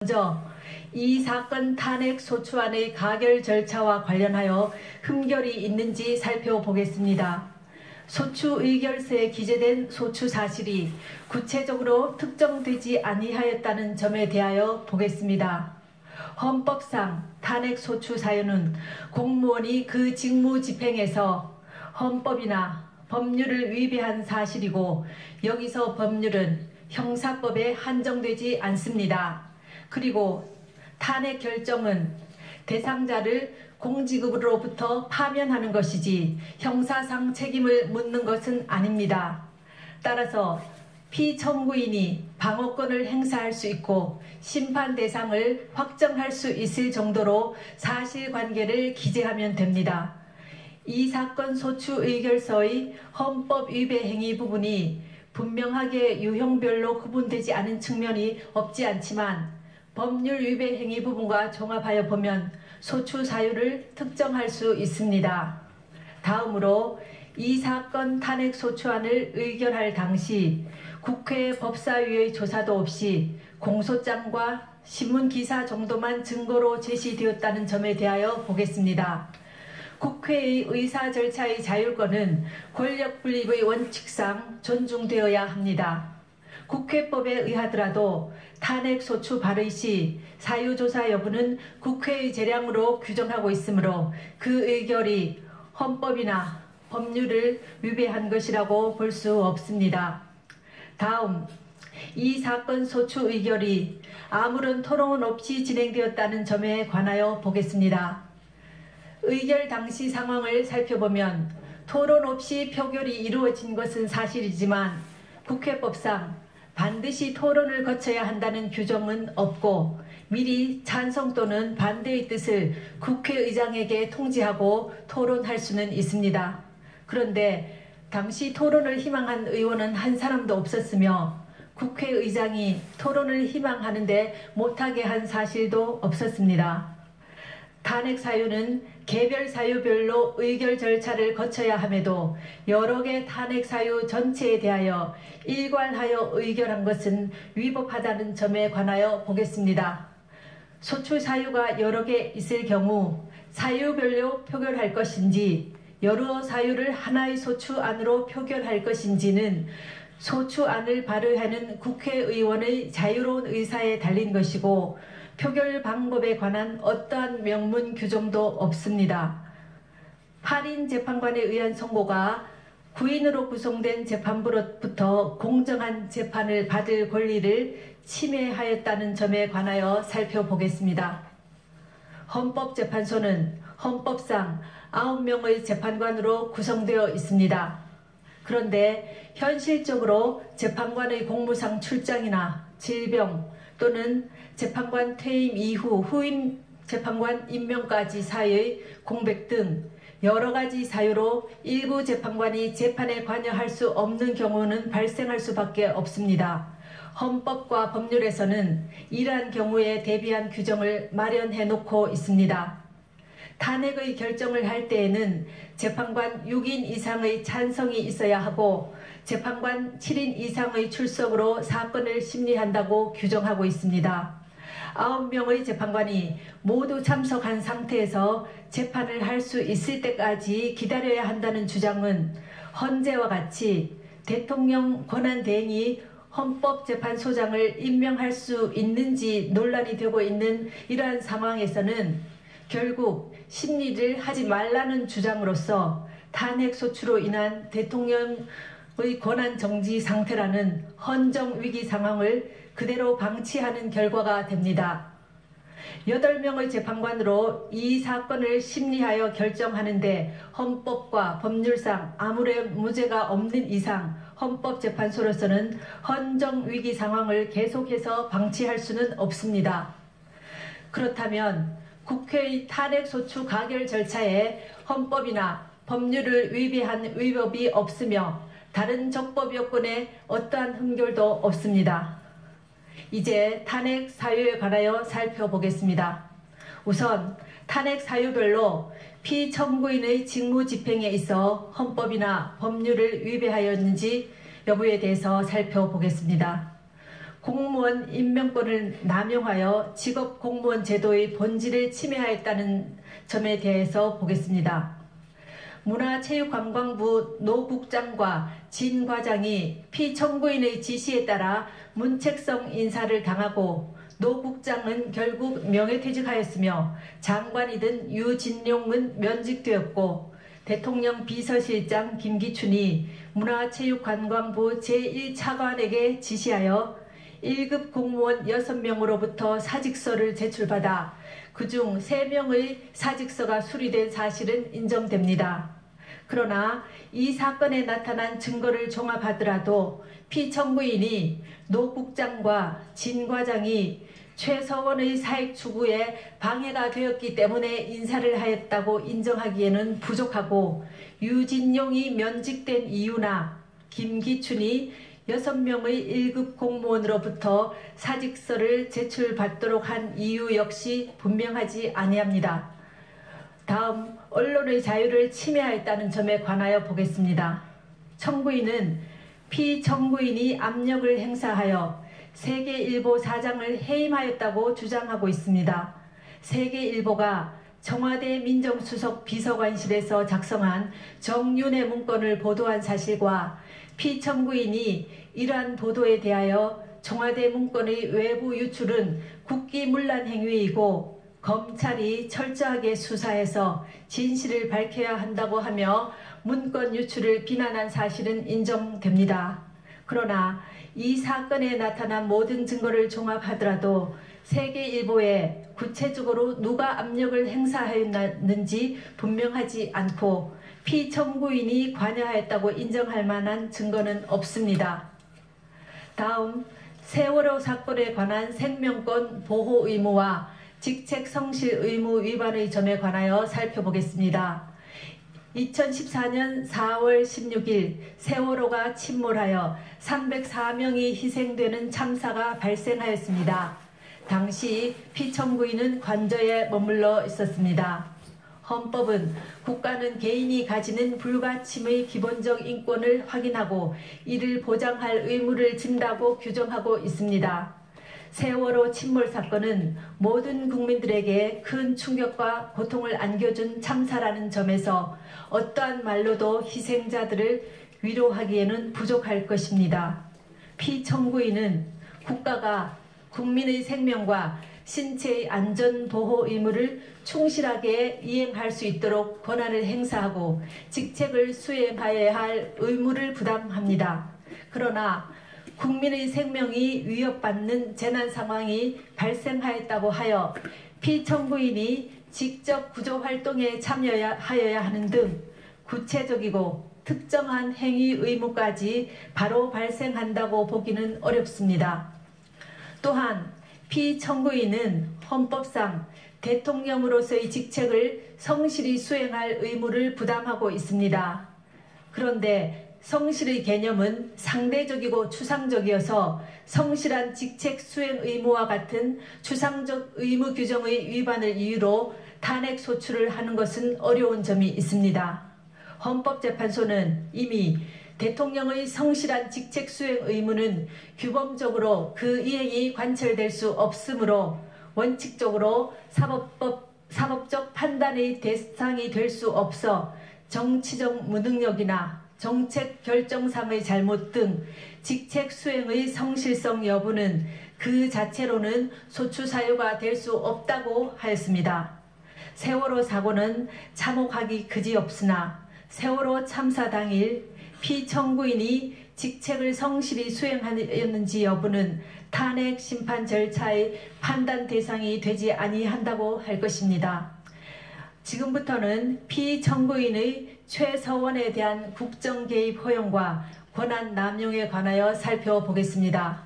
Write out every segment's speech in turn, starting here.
먼저 이 사건 탄핵 소추안의 가결 절차와 관련하여 흠결이 있는지 살펴보겠습니다. 소추 의결서에 기재된 소추 사실이 구체적으로 특정되지 아니하였다는 점에 대하여 보겠습니다. 헌법상 탄핵 소추 사유는 공무원이 그 직무 집행에서 헌법이나 법률을 위배한 사실이고, 여기서 법률은 형사법에 한정되지 않습니다. 그리고 탄핵 결정은 대상자를 공직으로부터 파면하는 것이지 형사상 책임을 묻는 것은 아닙니다. 따라서 피청구인이 방어권을 행사할 수 있고 심판 대상을 확정할 수 있을 정도로 사실관계를 기재하면 됩니다. 이 사건 소추 의결서의 헌법 위배 행위 부분이 분명하게 유형별로 구분되지 않은 측면이 없지 않지만, 법률 위배 행위 부분과 종합하여 보면 소추 사유를 특정할 수 있습니다. 다음으로 이 사건 탄핵 소추안을 의결할 당시 국회 법사위의 조사도 없이 공소장과 신문기사 정도만 증거로 제시되었다는 점에 대하여 보겠습니다. 국회의 의사 절차의 자율권은 권력 분립의 원칙상 존중되어야 합니다. 국회법에 의하더라도 탄핵 소추 발의 시 사유조사 여부는 국회의 재량으로 규정하고 있으므로 그 의결이 헌법이나 법률을 위배한 것이라고 볼 수 없습니다. 다음, 이 사건 소추 의결이 아무런 토론 없이 진행되었다는 점에 관하여 보겠습니다. 의결 당시 상황을 살펴보면 토론 없이 표결이 이루어진 것은 사실이지만 국회법상 반드시 토론을 거쳐야 한다는 규정은 없고, 미리 찬성 또는 반대의 뜻을 국회의장에게 통지하고 토론할 수는 있습니다. 그런데 당시 토론을 희망한 의원은 한 사람도 없었으며 국회의장이 토론을 희망하는데 못하게 한 사실도 없었습니다. 탄핵 사유는 개별 사유별로 의결 절차를 거쳐야 함에도 여러 개 탄핵 사유 전체에 대하여 일괄하여 의결한 것은 위법하다는 점에 관하여 보겠습니다. 소추 사유가 여러 개 있을 경우 사유별로 표결할 것인지 여러 사유를 하나의 소추안으로 표결할 것인지는 소추안을 발의하는 국회의원의 자유로운 의사에 달린 것이고, 표결 방법에 관한 어떠한 명문 규정도 없습니다. 8인 재판관에 의한 선고가 9인으로 구성된 재판부로부터 공정한 재판을 받을 권리를 침해하였다는 점에 관하여 살펴보겠습니다. 헌법재판소는 헌법상 9명의 재판관으로 구성되어 있습니다. 그런데 현실적으로 재판관의 공무상 출장이나 질병 또는 재판관 퇴임 이후 후임 재판관 임명까지 사이의 공백 등 여러 가지 사유로 일부 재판관이 재판에 관여할 수 없는 경우는 발생할 수밖에 없습니다. 헌법과 법률에서는 이러한 경우에 대비한 규정을 마련해 놓고 있습니다. 탄핵의 결정을 할 때에는 재판관 6인 이상의 찬성이 있어야 하고 재판관 7인 이상의 출석으로 사건을 심리한다고 규정하고 있습니다. 9명의 재판관이 모두 참석한 상태에서 재판을 할 수 있을 때까지 기다려야 한다는 주장은 헌재와 같이 대통령 권한대행이 헌법재판소장을 임명할 수 있는지 논란이 되고 있는 이러한 상황에서는 결국 심리를 하지 말라는 주장으로서 탄핵 소추로 인한 대통령의 권한 정지 상태라는 헌정 위기 상황을 그대로 방치하는 결과가 됩니다. 8명의 재판관으로 이 사건을 심리하여 결정하는데 헌법과 법률상 아무런 문제가 없는 이상 헌법재판소로서는 헌정 위기 상황을 계속해서 방치할 수는 없습니다. 그렇다면 국회의 탄핵 소추 가결 절차에 헌법이나 법률을 위배한 위법이 없으며 다른 적법 요건에 어떠한 흠결도 없습니다. 이제 탄핵 사유에 관하여 살펴보겠습니다. 우선 탄핵 사유별로 피청구인의 직무 집행에 있어 헌법이나 법률을 위배하였는지 여부에 대해서 살펴보겠습니다. 공무원 임명권을 남용하여 직업 공무원 제도의 본질을 침해하였다는 점에 대해서 보겠습니다. 문화체육관광부 노 국장과 진 과장이 피청구인의 지시에 따라 문책성 인사를 당하고 노 국장은 결국 명예퇴직하였으며 장관이던 유진룡은 면직되었고 대통령 비서실장 김기춘이 문화체육관광부 제1차관에게 지시하여 1급 공무원 6명으로부터 사직서를 제출받아 그중 3명의 사직서가 수리된 사실은 인정됩니다. 그러나 이 사건에 나타난 증거를 종합하더라도 피청구인이 노 국장과 진 과장이 최서원의 사익 추구에 방해가 되었기 때문에 인사를 하였다고 인정하기에는 부족하고 유진용이 면직된 이유나 김기춘이 6명의 1급 공무원으로부터 사직서를 제출받도록 한 이유 역시 분명하지 아니합니다. 다음 언론의 자유를 침해하였다는 점에 관하여 보겠습니다. 청구인은 피청구인이 압력을 행사하여 세계일보 사장을 해임하였다고 주장하고 있습니다. 세계일보가 청와대 민정수석 비서관실에서 작성한 정윤회 문건을 보도한 사실과 피청구인이 이러한 보도에 대하여 청와대 문건의 외부 유출은 국기문란 행위이고 검찰이 철저하게 수사해서 진실을 밝혀야 한다고 하며 문건 유출을 비난한 사실은 인정됩니다. 그러나 이 사건에 나타난 모든 증거를 종합하더라도 세계일보에 구체적으로 누가 압력을 행사하였는지 분명하지 않고 피청구인이 관여하였다고 인정할 만한 증거는 없습니다. 다음 세월호 사건에 관한 생명권 보호 의무와 직책 성실 의무 위반의 점에 관하여 살펴보겠습니다. 2014년 4월 16일 세월호가 침몰하여 304명이 희생되는 참사가 발생하였습니다. 당시 피청구인은 관저에 머물러 있었습니다. 헌법은 국가는 개인이 가지는 불가침의 기본적 인권을 확인하고 이를 보장할 의무를 진다고 규정하고 있습니다. 세월호 침몰 사건은 모든 국민들에게 큰 충격과 고통을 안겨준 참사라는 점에서 어떠한 말로도 희생자들을 위로하기에는 부족할 것입니다. 피청구인은 국가가 국민의 생명과 신체의 안전보호 의무를 충실하게 이행할 수 있도록 권한을 행사하고 직책을 수행하여야 할 의무를 부담합니다. 그러나 국민의 생명이 위협받는 재난 상황이 발생하였다고 하여 피청구인이 직접 구조활동에 참여하여야 하는 등 구체적이고 특정한 행위 의무까지 바로 발생한다고 보기는 어렵습니다. 또한 피청구인은 헌법상 대통령으로서의 직책을 성실히 수행할 의무를 부담하고 있습니다. 그런데 성실의 개념은 상대적이고 추상적이어서 성실한 직책 수행 의무와 같은 추상적 의무 규정의 위반을 이유로 탄핵 소추를 하는 것은 어려운 점이 있습니다. 헌법재판소는 이미 대통령의 성실한 직책 수행 의무는 규범적으로 그 이행이 관철될 수 없으므로 원칙적으로 사법적 판단의 대상이 될 수 없어 정치적 무능력이나 정책 결정상의 잘못 등 직책 수행의 성실성 여부는 그 자체로는 소추 사유가 될 수 없다고 하였습니다. 세월호 사고는 참혹하기 그지없으나 세월호 참사 당일 피청구인이 직책을 성실히 수행하였는지 여부는 탄핵 심판 절차의 판단 대상이 되지 아니한다고 할 것입니다. 지금부터는 피청구인의 최서원에 대한 국정 개입 허용과 권한 남용에 관하여 살펴보겠습니다.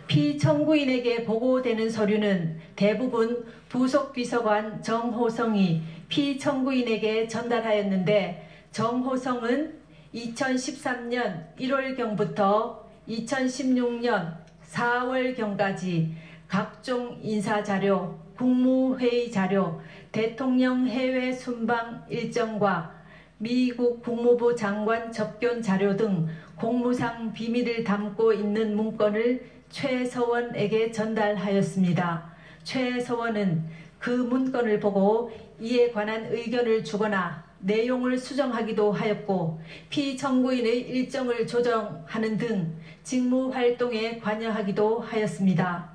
피청구인에게 보고되는 서류는 대부분 부속 비서관 정호성이 피청구인에게 전달하였는데 정호성은 2013년 1월경부터 2016년 4월경까지 각종 인사자료, 국무회의 자료, 대통령 해외 순방 일정과 미국 국무부 장관 접견 자료 등 공무상 비밀을 담고 있는 문건을 최서원에게 전달하였습니다. 최서원은 그 문건을 보고 이에 관한 의견을 주거나 내용을 수정하기도 하였고 피청구인의 일정을 조정하는 등 직무활동에 관여하기도 하였습니다.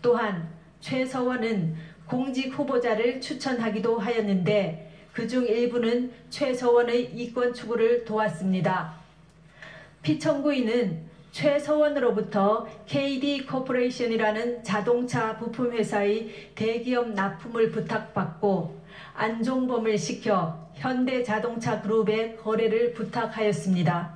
또한 최서원은 공직 후보자를 추천하기도 하였는데 그중 일부는 최서원의 이권 추구를 도왔습니다. 피청구인은 최서원으로부터 KD 코퍼레이션이라는 자동차 부품회사의 대기업 납품을 부탁받고 안종범을 시켜 현대자동차 그룹의 거래를 부탁하였습니다.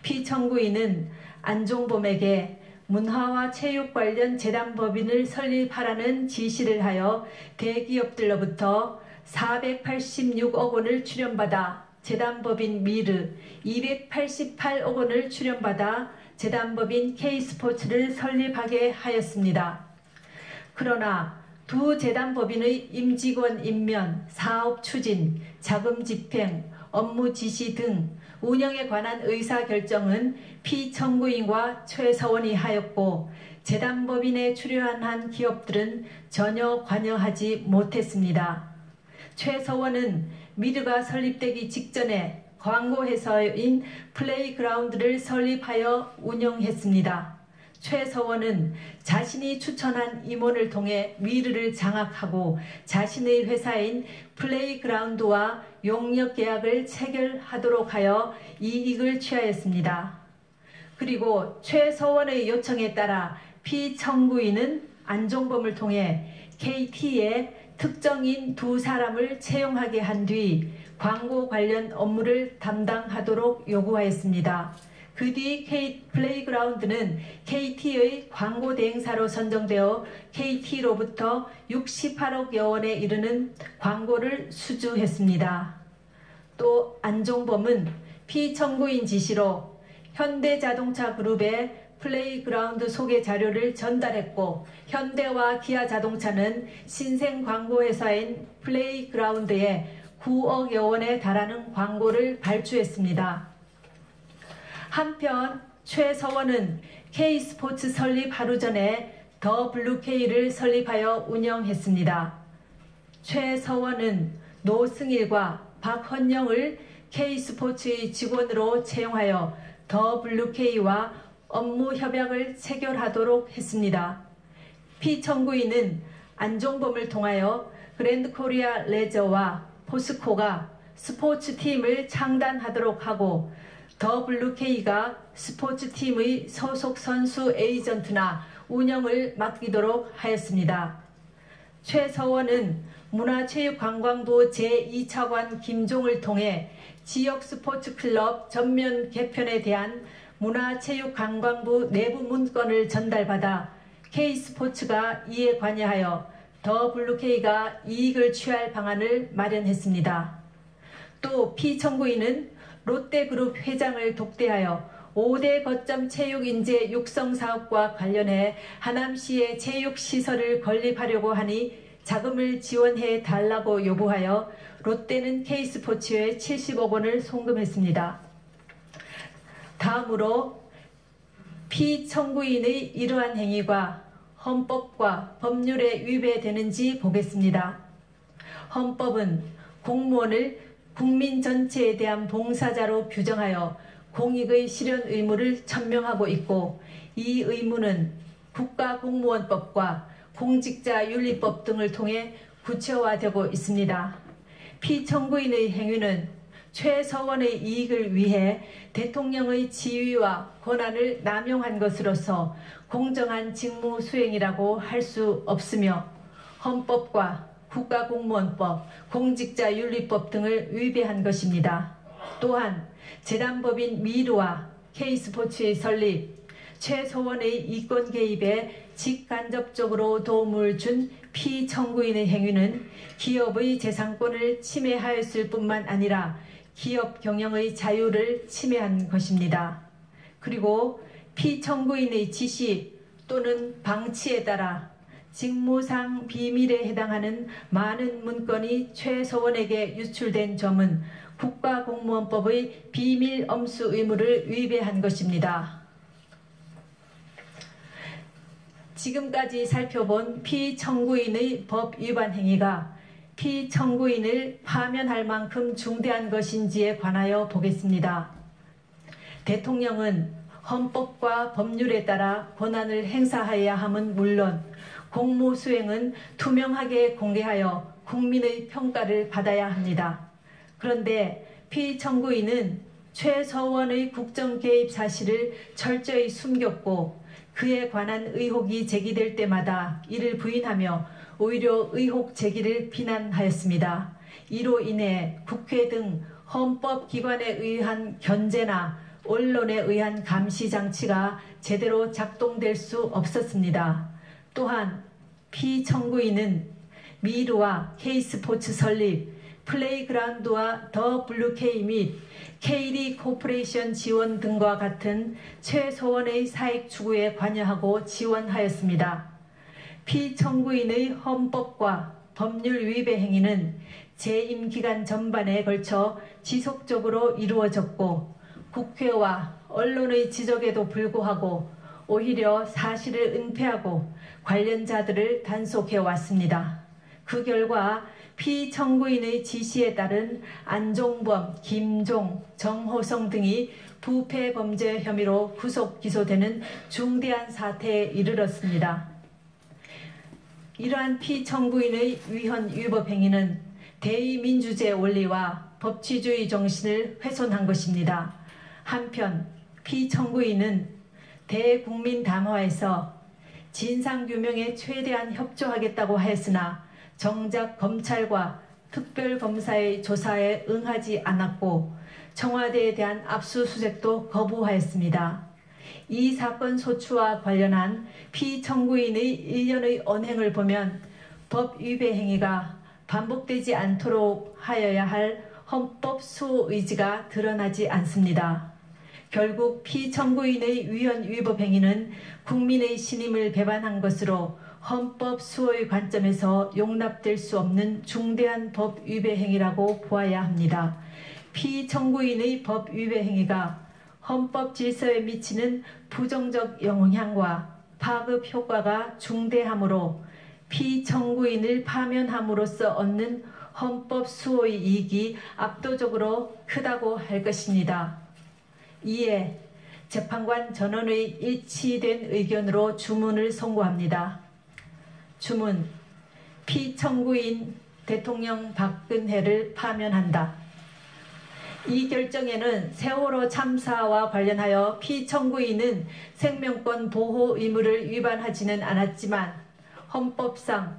피청구인은 안종범에게 문화와 체육 관련 재단법인을 설립하라는 지시를 하여 대기업들로부터 486억 원을 출연받아 재단법인 미르, 288억 원을 출연받아 재단법인 K스포츠를 설립하게 하였습니다. 그러나 두 재단법인의 임직원 임면, 사업 추진, 자금 집행, 업무 지시 등 운영에 관한 의사결정은 피청구인과 최서원이 하였고 재단법인에 출연한 기업들은 전혀 관여하지 못했습니다. 최서원은 미르가 설립되기 직전에 광고회사인 플레이그라운드를 설립하여 운영했습니다. 최서원은 자신이 추천한 임원을 통해 미르를 장악하고 자신의 회사인 플레이그라운드와 용역 계약을 체결하도록 하여 이익을 취하였습니다. 그리고 최서원의 요청에 따라 피청구인은 안종범을 통해 KT에 특정인 두 사람을 채용하게 한 뒤 광고 관련 업무를 담당하도록 요구하였습니다. 그 뒤 플레이그라운드는 KT의 광고 대행사로 선정되어 KT로부터 68억여 원에 이르는 광고를 수주했습니다. 또 안종범은 피청구인 지시로 현대자동차 그룹의 플레이그라운드 소개 자료를 전달했고 현대와 기아자동차는 신생 광고회사인 플레이그라운드에 9억여 원에 달하는 광고를 발주했습니다. 한편 최서원은 K스포츠 설립 하루 전에 더 블루K를 설립하여 운영했습니다. 최서원은 노승일과 박헌영을 K스포츠의 직원으로 채용하여 더 블루K와 업무 협약을 체결하도록 했습니다. 피청구인은 안종범을 통하여 그랜드코리아 레저와 포스코가 스포츠팀을 창단하도록 하고 더블루K가 스포츠팀의 소속 선수 에이전트나 운영을 맡기도록 하였습니다. 최서원은 문화체육관광부 제2차관 김종을 통해 지역 스포츠클럽 전면 개편에 대한 문화체육관광부 내부 문건을 전달받아 K스포츠가 이에 관여하여 더블루K가 이익을 취할 방안을 마련했습니다. 또 피청구인은 롯데그룹 회장을 독대하여 5대 거점 체육인재 육성사업과 관련해 하남시에 체육시설을 건립하려고 하니 자금을 지원해 달라고 요구하여 롯데는 K스포츠에 70억 원을 송금했습니다. 다음으로 피청구인의 이러한 행위가 헌법과 법률에 위배되는지 보겠습니다. 헌법은 공무원을 국민 전체에 대한 봉사자로 규정하여 공익의 실현 의무를 천명하고 있고 이 의무는 국가공무원법과 공직자윤리법 등을 통해 구체화되고 있습니다. 피청구인의 행위는 최서원의 이익을 위해 대통령의 지위와 권한을 남용한 것으로서 공정한 직무 수행이라고 할 수 없으며 헌법과 국가공무원법, 공직자윤리법 등을 위배한 것입니다. 또한 재단법인 미르와 K스포츠의 설립, 최서원의 이권 개입에 직간접적으로 도움을 준 피청구인의 행위는 기업의 재산권을 침해하였을 뿐만 아니라 기업 경영의 자유를 침해한 것입니다. 그리고 피청구인의 지시 또는 방치에 따라 직무상 비밀에 해당하는 많은 문건이 최서원에게 유출된 점은 국가공무원법의 비밀 엄수 의무를 위배한 것입니다. 지금까지 살펴본 피청구인의 법 위반 행위가 피청구인을 파면할 만큼 중대한 것인지에 관하여 보겠습니다. 대통령은 헌법과 법률에 따라 권한을 행사해야 함은 물론 공무수행은 투명하게 공개하여 국민의 평가를 받아야 합니다. 그런데 피청구인은 최서원의 국정개입 사실을 철저히 숨겼고 그에 관한 의혹이 제기될 때마다 이를 부인하며 오히려 의혹 제기를 비난하였습니다. 이로 인해 국회 등 헌법기관에 의한 견제나 언론에 의한 감시 장치가 제대로 작동될 수 없었습니다. 또한 피청구인은 미르와 K스포츠 설립, 플레이그라운드와 더 블루K 및 KD 코퍼레이션 지원 등과 같은 최소원의 사익 추구에 관여하고 지원하였습니다. 피청구인의 헌법과 법률 위배 행위는 재임 기간 전반에 걸쳐 지속적으로 이루어졌고 국회와 언론의 지적에도 불구하고 오히려 사실을 은폐하고 관련자들을 단속해 왔습니다. 그 결과 피청구인의 지시에 따른 안종범, 김종, 정호성 등이 부패 범죄 혐의로 구속 기소되는 중대한 사태에 이르렀습니다. 이러한 피청구인의 위헌 위법 행위는 대의민주주의 원리와 법치주의 정신을 훼손한 것입니다. 한편 피청구인은 대국민 담화에서 진상규명에 최대한 협조하겠다고 하였으나 정작 검찰과 특별검사의 조사에 응하지 않았고 청와대에 대한 압수수색도 거부하였습니다. 이 사건 소추와 관련한 피청구인의 일련의 언행을 보면 법 위배 행위가 반복되지 않도록 하여야 할 헌법 수호 의지가 드러나지 않습니다. 결국 피청구인의 위헌 위법 행위는 국민의 신임을 배반한 것으로 헌법 수호의 관점에서 용납될 수 없는 중대한 법 위배 행위라고 보아야 합니다. 피청구인의 법 위배 행위가 헌법 질서에 미치는 부정적 영향과 파급 효과가 중대하므로 피청구인을 파면함으로써 얻는 헌법 수호의 이익이 압도적으로 크다고 할 것입니다. 이에 재판관 전원의 일치된 의견으로 주문을 선고합니다. 주문, 피청구인 대통령 박근혜를 파면한다. 이 결정에는 세월호 참사와 관련하여 피청구인은 생명권 보호 의무를 위반하지는 않았지만 헌법상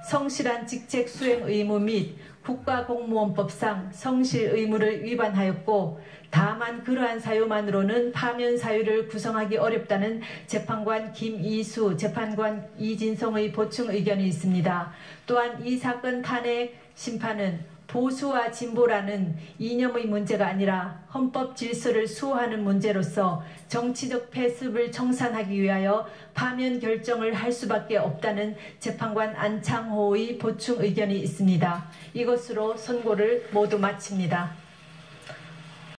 성실한 직책 수행 의무 및 국가공무원법상 성실 의무를 위반하였고 다만 그러한 사유만으로는 파면 사유를 구성하기 어렵다는 재판관 김이수, 재판관 이진성의 보충 의견이 있습니다. 또한 이 사건 탄핵 심판은 보수와 진보라는 이념의 문제가 아니라 헌법 질서를 수호하는 문제로서 정치적 패습을 청산하기 위하여 파면 결정을 할 수밖에 없다는 재판관 안창호의 보충 의견이 있습니다. 이것으로 선고를 모두 마칩니다.